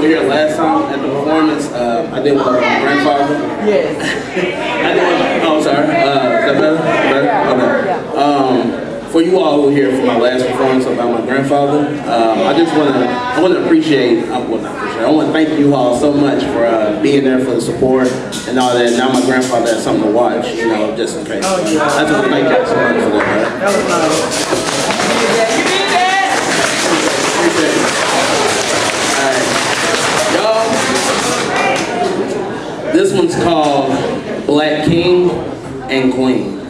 were here last time at the performance, I did with my grandfather. Yes. Oh, sorry. Is that better? Okay. For you all who were here for my last performance about my grandfather, I want to appreciate. I want to thank you all so much for being there for the support and all that. Now my grandfather has something to watch, you know, just in case. I just want to thank you so much for that. Right? That was nice. Yeah, you did that. Appreciate it. All right, y'all. This one's called Black King and Queen.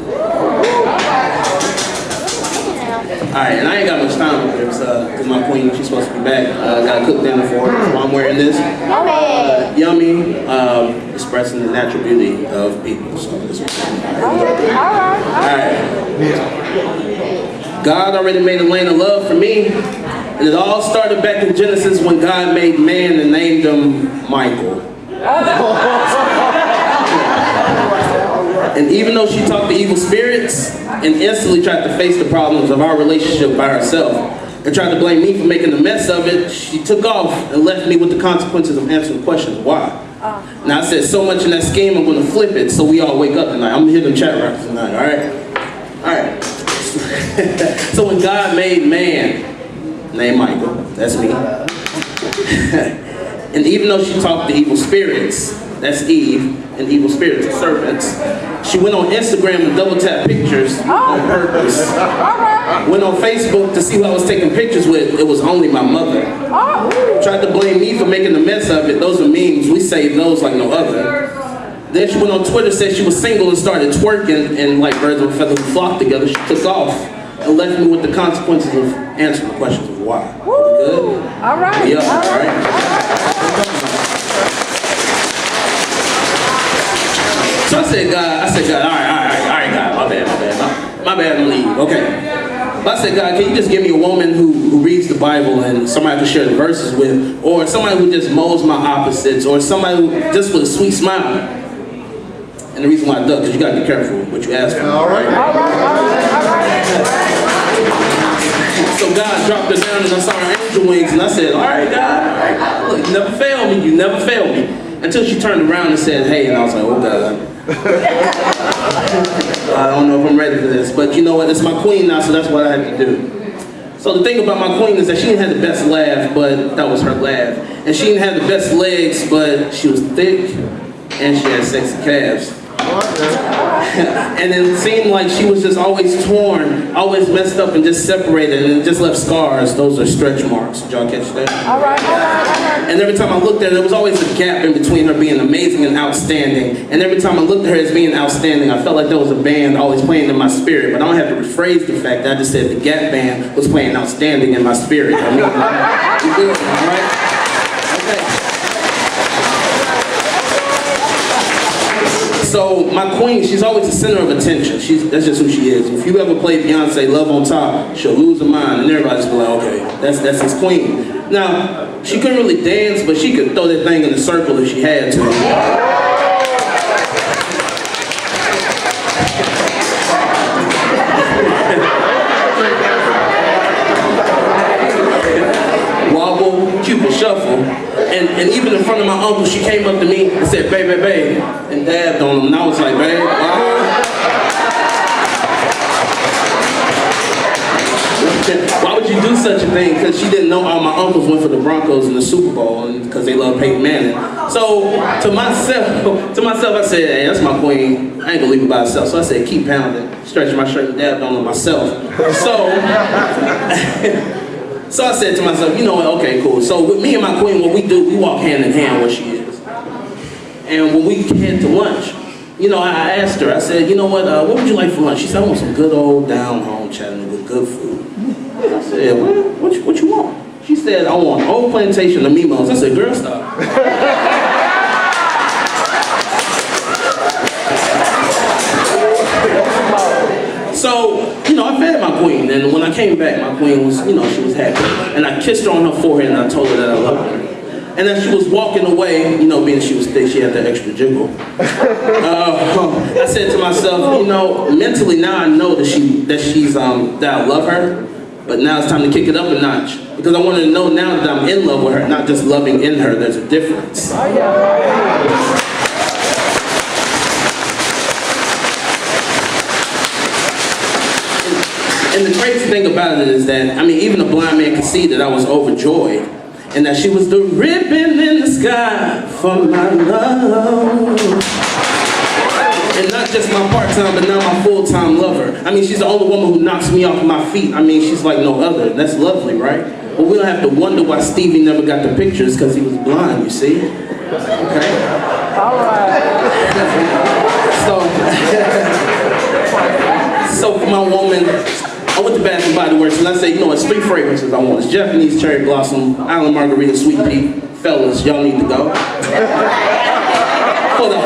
Alright, and I ain't got much time with this, because my queen, she's supposed to be back. Gotta cook dinner for her, so I'm wearing this. Yummy, expressing the natural beauty of people. So this one. Alright. God already made a lane of love for me, and it all started back in Genesis when God made man and named him Mychael. And even though she talked to evil spirits and instantly tried to face the problems of our relationship by herself and tried to blame me for making a mess of it, she took off and left me with the consequences of answering questions why. Now I said so much in that scheme, I'm going to flip it so we all wake up tonight. I'm going to hit them chat rocks tonight, alright? So when God made man named Mychael, that's me, and even though she talked to evil spirits, that's Eve, and evil spirits and serpents, she went on Instagram and double tapped pictures on purpose. Went on Facebook to see who I was taking pictures with. It was only my mother. Tried to blame me for making a mess of it. Those are memes. We save those like no other. Then she went on Twitter, said she was single and started twerking, and like birds of a feather who flock together, she took off and left me with the consequences of answering the questions of why. Good? All right. Yeah, all right. So I said, God, all right, God, my bad, I'm leave, okay. But I said, God, can you just give me a woman who reads the Bible and somebody I can share the verses with, or somebody who just molds my opposites, or somebody who just with a sweet smile. And the reason why I duck, because you gotta be careful what you ask for. All right. So God dropped her down and I saw her angel wings and I said, all right, God, look, you never failed me, you never failed me. Until she turned around and said, hey, and I was like, oh God. I don't know if I'm ready for this, but you know what, it's my queen now, so that's what I have to do. So the thing about my queen is that she didn't have the best laugh, but that was her laugh. And she didn't have the best legs, but she was thick, and she had sexy calves. And it seemed like she was just always torn, always messed up and just separated, and it just left scars. Those are stretch marks. Did y'all catch that? All right. And every time I looked at her, there was always a gap in between her being amazing and outstanding. And every time I looked at her as being outstanding, I felt like there was a band always playing in my spirit. But I don't have to rephrase the fact that I just said the Gap Band was playing outstanding in my spirit. I mean, you good, all right? Okay. So my queen, she's always the center of attention. That's just who she is. If you ever play Beyonce, Love on Top, she'll lose her mind, and everybody's be like, okay, that's his queen. Now, she couldn't really dance, but she could throw that thing in a circle if she had to. Wobble, Cupid shuffle. And even in front of my uncle, she came up to me and said, baby, baby, and dabbed on him. And I was like, babe, why would you do such a thing? Because she didn't know all my uncles went for the Broncos in the Super Bowl and because they love Peyton Manning. So to myself, I said, hey, that's my queen. I ain't gonna leave her by herself. So I said, keep pounding, stretching my shirt and dabbed on her myself. So I said to myself, you know what, okay, cool. So with me and my queen, what we do, we walk hand in hand where she is. And when we head to lunch, you know, I asked her, I said, you know what would you like for lunch? She said, I want some good old down-home Chattanooga good food. I said, what you want? She said, I want Old Plantation of Mimos. I said, girl, stop. So, you know, I fed my queen, and when I came back, my queen was, you know, she was happy. And I kissed her on her forehead, and I told her that I loved her. And as she was walking away, you know, being she was thick, she had that extra jiggle. I said to myself, you know, mentally now I know that I love her, But now it's time to kick it up a notch. Because I want her to know now that I'm in love with her, not just loving in her, there's a difference. And the crazy thing about it is that, I mean, even a blind man could see that I was overjoyed. And that she was the ribbon in the sky for my love. And not just my part-time, but now my full-time lover. I mean, she's the only woman who knocks me off my feet. I mean, she's like no other. That's lovely, right? But we don't have to wonder why Stevie never got the pictures, because he was blind, you see? Okay? All right. So for my woman, I went to Bath & Body Works and I said, you know, it's 3 fragrances I want. It's Japanese Cherry Blossom, Island Margarita, Sweet Pea. Fellas, y'all need to go. For the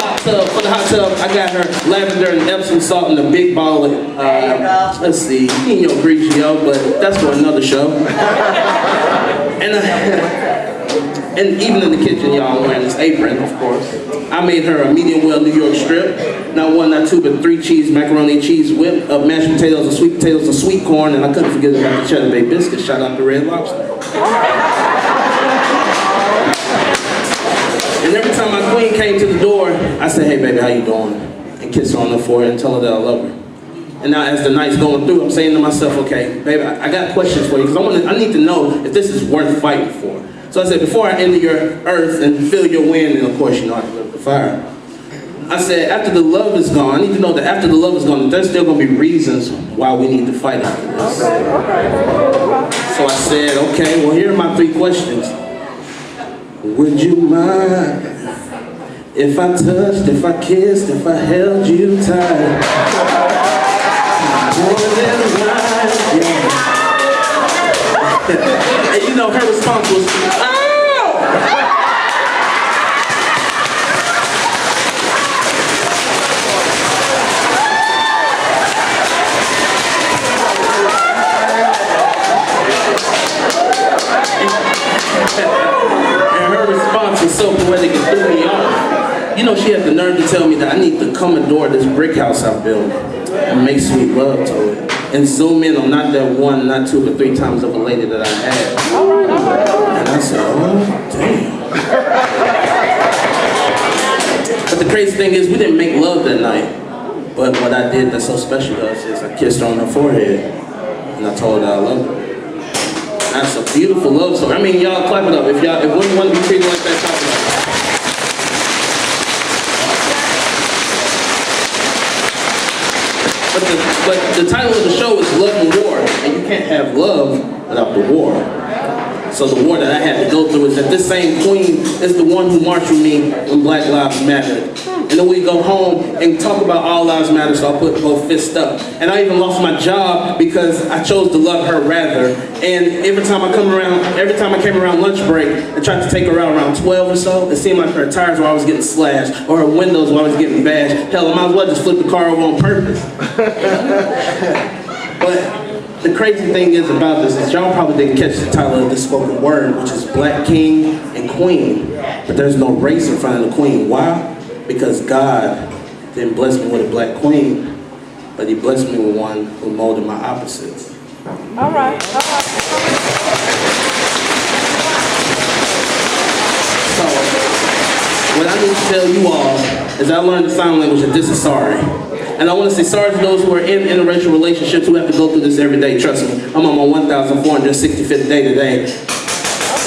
hot tub, I got her lavender and Epsom salt in a big bottle of, let's see, Pinot Grigio, but that's for another show. And even in the kitchen, y'all, I'm wearing this apron, of course. I made her a medium well New York strip. Not 1, not 2, but 3 cheese, macaroni and cheese whip, mashed potatoes, and sweet corn, and I couldn't forget about the Cheddar Bay biscuits. Shout out to Red Lobster. And every time my queen came to the door, I said, hey baby, how you doing? And kiss her on the forehead and tell her that I love her. And now as the night's going through, I'm saying to myself, okay, baby, I got questions for you, because I need to know if this is worth fighting for. So I said, before I enter your earth and feel your wind, and of course, you know, I can live the fire. I said, after the love is gone, I need to know that after the love is gone, that there's still going to be reasons why we need to fight after this. So I said, okay, well, here are my 3 questions. Would you mind if I touched, if I kissed, if I held you tight? And you know, her response was, oh! And her response was so poetic and threw me off. You know, she had the nerve to tell me that I need to come adore this brick house I built and make sweet love to it. And zoom in on not that 1, not 2, but 3 times of a lady that I had. And I said, oh, damn. But the crazy thing is, we didn't make love that night. But what I did that's so special to us is I kissed her on her forehead. And I told her I loved her. That's a beautiful love story. I mean, y'all clap it up. If women want to be treated like that, clap it up. But the title of the show is Love and War, and you can't have love without the war. So the war that I had to go through is that this same queen is the one who marched with me when Black Lives Mattered. And then we go home and talk about All Lives Matter, so I put both fists up. And I even lost my job because I chose to love her rather. And every time I came around lunch break and tried to take her out around 12 or so, it seemed like her tires were always getting slashed or her windows were always getting bashed. Hell, I might as well just flip the car over on purpose. But the crazy thing is about this is y'all probably didn't catch the title of this spoken word, which is Black King and Queen. But there's no race in front of the queen. Why? Because God didn't bless me with a black queen, but he blessed me with one who molded my opposites. All right. So, what I need to tell you all is I learned the sign language and this is sorry. And I want to say sorry to those who are in interracial relationships who have to go through this every day. Trust me, I'm on my 1,465th day today.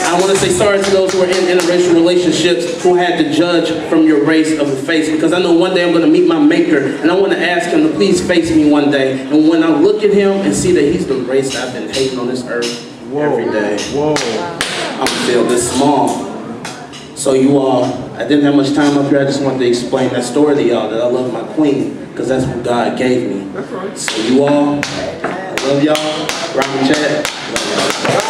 I want to say sorry to those who are in interracial relationships who had to judge from your race of the face, because I know one day I'm going to meet my maker and I want to ask him to please face me one day. And when I look at him and see that he's the race that I've been hating on this earth every day, I'm going to feel this small. So you all, I didn't have much time up here. I just wanted to explain that story to y'all, that I love my queen, because that's what God gave me. So you all, I love y'all. Rock and chat. Love y'all.